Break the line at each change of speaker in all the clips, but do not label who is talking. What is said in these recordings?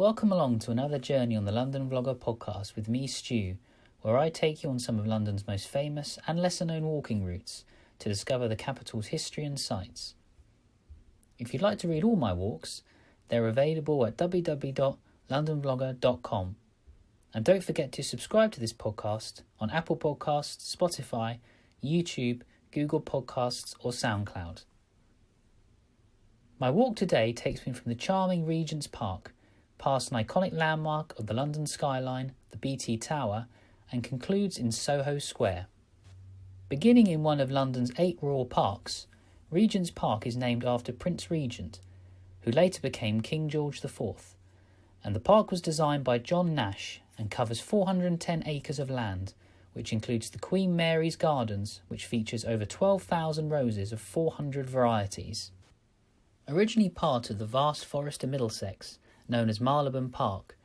Welcome along to another journey on the London Vlogger podcast with me, Stu, where I take you on some of London's most famous and lesser-known walking routes to discover the capital's history and sights. If you'd like to read all my walks, they're available at www.londonvlogger.com. And don't forget to subscribe to this podcast on Apple Podcasts, Spotify, YouTube, Google Podcasts or SoundCloud. My walk today takes me from the charming Regent's Park, past an iconic landmark of the London skyline, the BT Tower, and concludes in Soho Square. Beginning in one of London's 8 royal parks, Regent's Park is named after Prince Regent, who later became King George IV, and the park was designed by John Nash and covers 410 acres of land, which includes the Queen Mary's Gardens, which features over 12,000 roses of 400 varieties. Originally part of the vast Forest of Middlesex, known as Marylebone Park,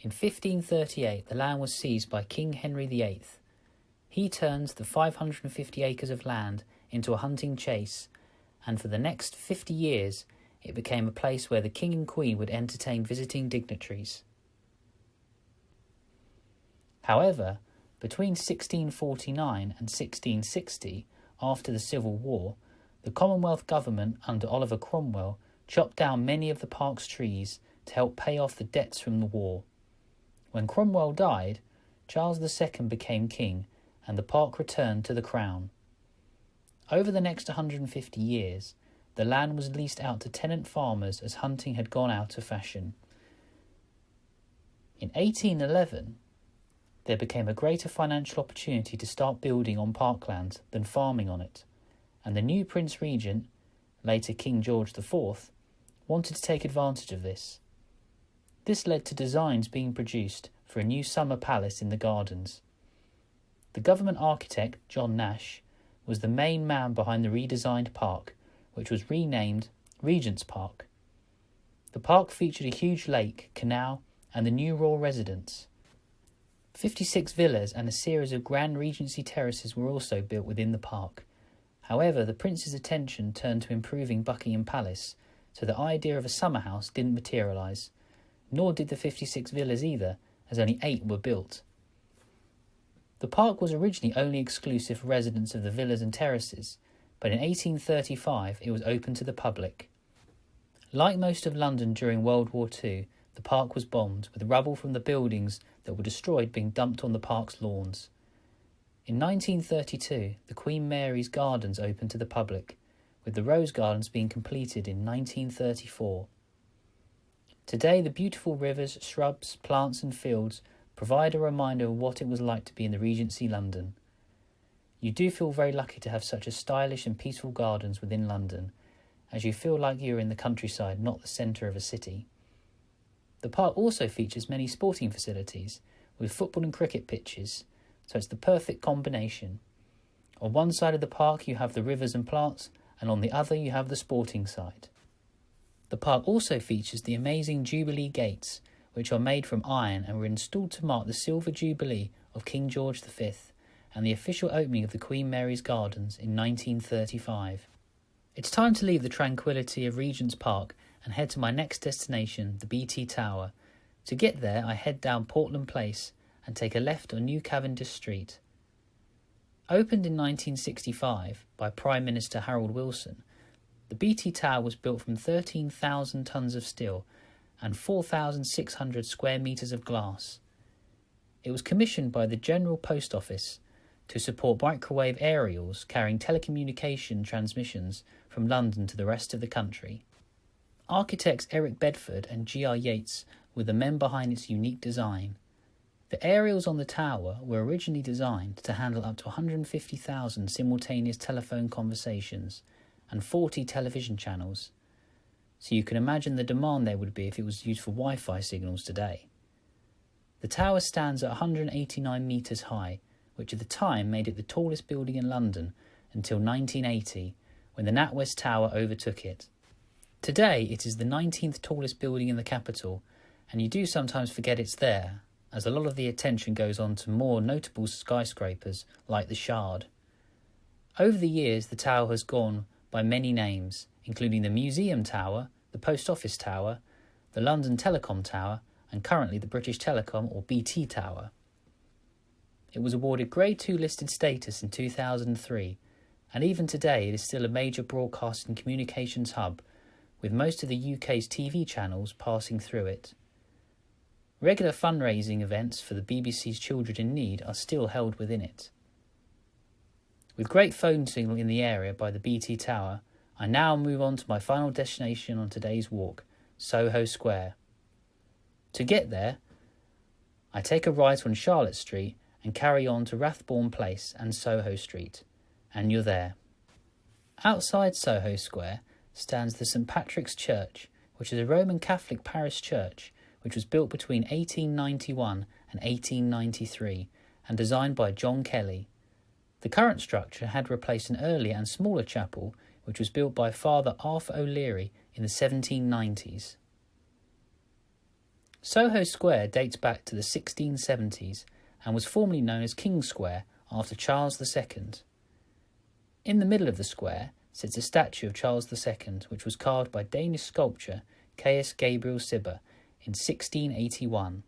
in 1538 the land was seized by King Henry VIII. He turned the 550 acres of land into a hunting chase, and for the next 50 years it became a place where the King and Queen would entertain visiting dignitaries. However, between 1649 and 1660, after the Civil War, the Commonwealth government under Oliver Cromwell chopped down many of the park's trees to help pay off the debts from the war. When Cromwell died, Charles II became king and the park returned to the crown. Over the next 150 years, the land was leased out to tenant farmers as hunting had gone out of fashion. In 1811, there became a greater financial opportunity to start building on parkland than farming on it, and the new Prince Regent, later King George IV, wanted to take advantage of this. This led to designs being produced for a new summer palace in the gardens. The government architect, John Nash, was the main man behind the redesigned park, which was renamed Regents Park. The park featured a huge lake, canal, and the new royal residence. 56 villas and a series of grand Regency terraces were also built within the park. However, the prince's attention turned to improving Buckingham Palace, so the idea of a summer house didn't materialise, nor did the 56 villas either, as only 8 were built. The park was originally only exclusive for residents of the villas and terraces, but in 1835 it was open to the public. Like most of London during World War II, the park was bombed, with rubble from the buildings that were destroyed being dumped on the park's lawns. In 1932, the Queen Mary's Gardens opened to the public, with the Rose Gardens being completed in 1934. Today, the beautiful rivers, shrubs, plants and fields provide a reminder of what it was like to be in the Regency London. You do feel very lucky to have such a stylish and peaceful gardens within London, as you feel like you're in the countryside, not the centre of a city. The park also features many sporting facilities, with football and cricket pitches, so it's the perfect combination. On one side of the park you have the rivers and plants, and on the other you have the sporting side. The park also features the amazing Jubilee Gates, which are made from iron and were installed to mark the Silver Jubilee of King George V and the official opening of the Queen Mary's Gardens in 1935. It's time to leave the tranquility of Regent's Park and head to my next destination, the BT Tower. To get there, I head down Portland Place and take a left on New Cavendish Street. Opened in 1965 by Prime Minister Harold Wilson, the BT Tower was built from 13,000 tonnes of steel and 4,600 square metres of glass. It was commissioned by the General Post Office to support microwave aerials carrying telecommunication transmissions from London to the rest of the country. Architects Eric Bedford and G.R. Yates were the men behind its unique design. The aerials on the tower were originally designed to handle up to 150,000 simultaneous telephone conversations and 40 television channels, so you can imagine the demand there would be if it was used for Wi-Fi signals today. The tower stands at 189 metres high, which at the time made it the tallest building in London until 1980, when the NatWest Tower overtook it. Today it is the 19th tallest building in the capital, and you do sometimes forget it's there, as a lot of the attention goes on to more notable skyscrapers like the Shard. Over the years the tower has gone by many names, including the Museum Tower, the Post Office Tower, the London Telecom Tower, and currently the British Telecom or BT Tower. It was awarded Grade 2 listed status in 2003, and even today it is still a major broadcast and communications hub, with most of the UK's TV channels passing through it. Regular fundraising events for the BBC's Children in Need are still held within it. With great phone signal in the area by the BT Tower, I now move on to my final destination on today's walk, Soho Square. To get there, I take a right on Charlotte Street and carry on to Rathbourne Place and Soho Street, and you're there. Outside Soho Square stands the St Patrick's Church, which is a Roman Catholic parish church which was built between 1891 and 1893 and designed by John Kelly. The current structure had replaced an earlier and smaller chapel which was built by Father Arthur O'Leary in the 1790s. Soho Square dates back to the 1670s and was formerly known as King Square after Charles II. In the middle of the square sits a statue of Charles II, which was carved by Danish sculptor K.S. Gabriel Sibber in 1681.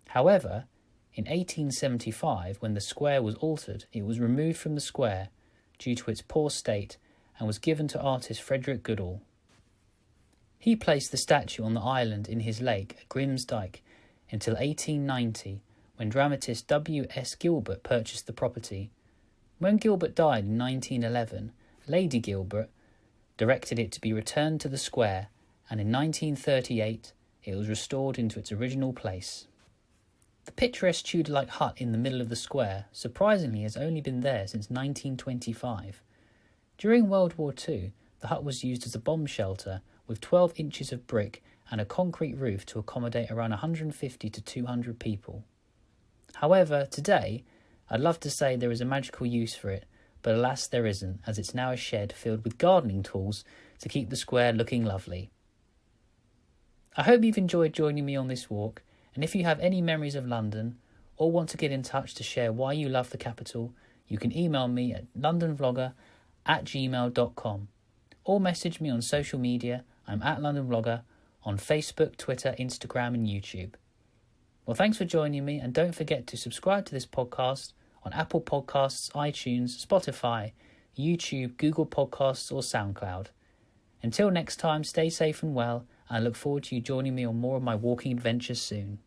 However, in 1875, when the square was altered, it was removed from the square due to its poor state and was given to artist Frederick Goodall. He placed the statue on the island in his lake at Grimsdyke until 1890, when dramatist W.S. Gilbert purchased the property. When Gilbert died in 1911, Lady Gilbert directed it to be returned to the square, and in 1938 it was restored into its original place. The picturesque Tudor-like hut in the middle of the square surprisingly has only been there since 1925. During World War II, the hut was used as a bomb shelter with 12 inches of brick and a concrete roof to accommodate around 150 to 200 people. However, today, I'd love to say there is a magical use for it, but alas there isn't, as it's now a shed filled with gardening tools to keep the square looking lovely. I hope you've enjoyed joining me on this walk, and if you have any memories of London or want to get in touch to share why you love the capital, you can email me at londonvlogger@gmail.com or message me on social media. I'm at London Vlogger on Facebook, Twitter, Instagram and YouTube. Well, thanks for joining me, and don't forget to subscribe to this podcast on Apple Podcasts, iTunes, Spotify, YouTube, Google Podcasts or SoundCloud. Until next time, stay safe and well, and I look forward to you joining me on more of my walking adventures soon.